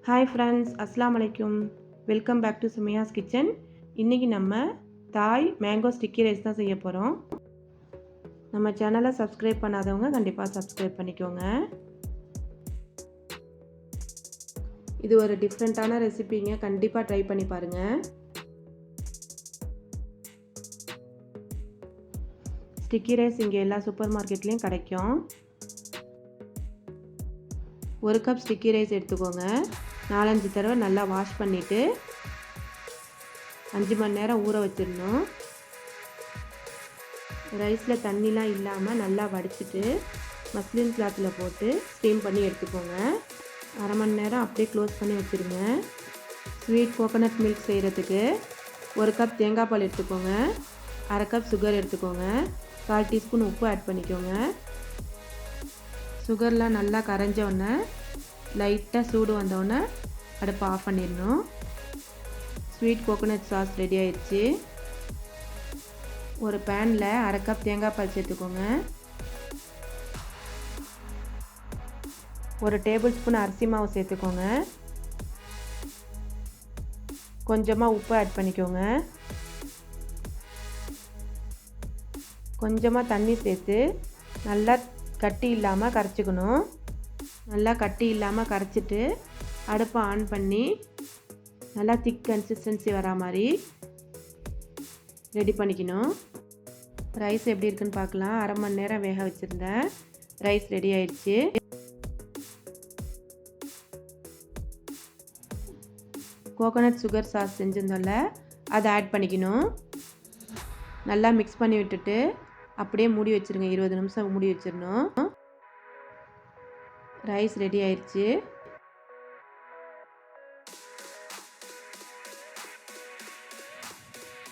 Hi friends, அஸ்ஸலாமு அலைக்கும். Welcome back to Sumaiya's kitchen. இன்றைக்கி நம்ம தாய் மேங்கோ ஸ்டிக்கி ரைஸ் தான் செய்ய போகிறோம். நம்ம சேனலை சப்ஸ்கிரைப் பண்ணாதவங்க கண்டிப்பாக சப்ஸ்கிரைப் பண்ணிக்கோங்க. இது ஒரு டிஃப்ரெண்ட்டான ரெசிபிங்க, கண்டிப்பாக ட்ரை பண்ணி பாருங்கள். ஸ்டிக்கி ரைஸ் இங்கே எல்லா சூப்பர் மார்க்கெட்லேயும் கிடைக்கும். 1 கப் ஸ்டிக்கி ரைஸ் எடுத்துக்கோங்க. 4-5 தடவை நல்லா வாஷ் பண்ணிவிட்டு 5 மணி நேரம் ஊற வச்சிடணும். ரைஸில் தண்ணிலாம் இல்லாமல் நல்லா வடிச்சிட்டு மஸ்லின் கிளாத்தில் போட்டு ஸ்டீம் பண்ணி எடுத்துக்கோங்க. அரை மணி நேரம் அப்படியே க்ளோஸ் பண்ணி வச்சுருங்க. ஸ்வீட் கோகோனட் மில்க் செய்கிறதுக்கு 1 கப் தேங்காய் பால் எடுத்துக்கோங்க. அரை கப் சுகர் எடுத்துக்கோங்க. 1/4 டீஸ்பூன் உப்பு ஆட் பண்ணிக்கோங்க. சுகர்லாம் நல்லா கரைஞ்சோடனே லைட்டாக சூடு வந்தோடனே அடுப்பை ஆஃப் பண்ணிடணும். ஸ்வீட் கோகோனட் சாஸ் ரெடி ஆயிடுச்சு. ஒரு பேனில் அரை கப் தேங்காய் பால் சேர்த்துக்கோங்க. 1 டேபிள் ஸ்பூன் அரிசி மாவு சேர்த்துக்கோங்க. கொஞ்சமாக உப்பு ஆட் பண்ணிக்கோங்க. கொஞ்சமாக தண்ணி சேர்த்து நல்லா கட்டி இல்லாமல் கரைச்சிக்கணும். நல்லா கட்டி இல்லாமல் கரைச்சிட்டு அடுப்பை ஆன் பண்ணி நல்லா திக் கன்சிஸ்டன்சி வரா மாதிரி ரெடி பண்ணிக்கணும். ரைஸ் எப்படி இருக்குன்னு பார்க்கலாம். அரை மணி நேரம் வேக வச்சுருந்தேன். ரைஸ் ரெடி ஆயிடுச்சு. கோகோனட் சுகர் சாஸ் செஞ்சிருந்தோம்ல, அதை ஆட் பண்ணிக்கணும். நல்லா மிக்ஸ் பண்ணி விட்டுட்டு அப்படியே மூடி வச்சுருங்க. 20 நிமிஷம் மூடி வச்சிடணும். ரைஸ் ரெடி ஆயிடுச்சு.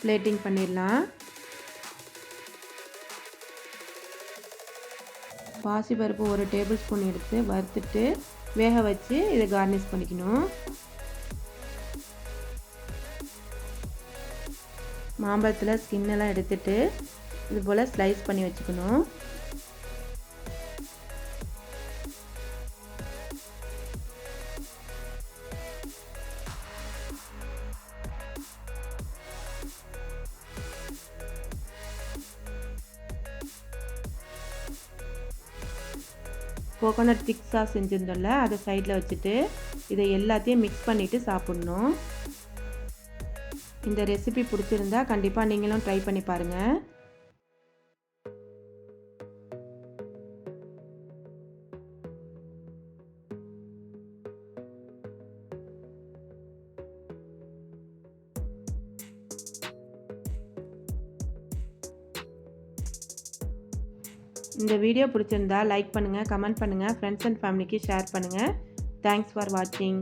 பிளேட்டிங் பண்ணிடலாம். பாசிப்பருப்பு 1 டேபிள் ஸ்பூன் எடுத்து வறுத்துட்டு வேக வச்சு இதை கார்னிஷ் பண்ணிக்கணும். மாம்பழத்தில் ஸ்கின்னெல்லாம் எடுத்துட்டு இது போல் ஸ்லைஸ் பண்ணி வச்சுக்கணும். கோகோனட் திக் சாஸ் செஞ்சுருந்தோம்ல, அதை சைடில் வச்சுட்டு இதை எல்லாத்தையும் மிக்ஸ் பண்ணிவிட்டு சாப்பிட்ணும். இந்த ரெசிபி பிடிச்சிருந்தா கண்டிப்பாக நீங்களும் ட்ரை பண்ணி பாருங்கள். இந்த வீடியோ பிடிச்சிருந்தா லைக் பண்ணுங்கள், கமெண்ட் பண்ணுங்கள், ஃப்ரெண்ட்ஸ் அண்ட் ஃபேமிலிக்கு ஷேர் பண்ணுங்கள். தேங்க்ஸ் ஃபார் வாட்சிங்.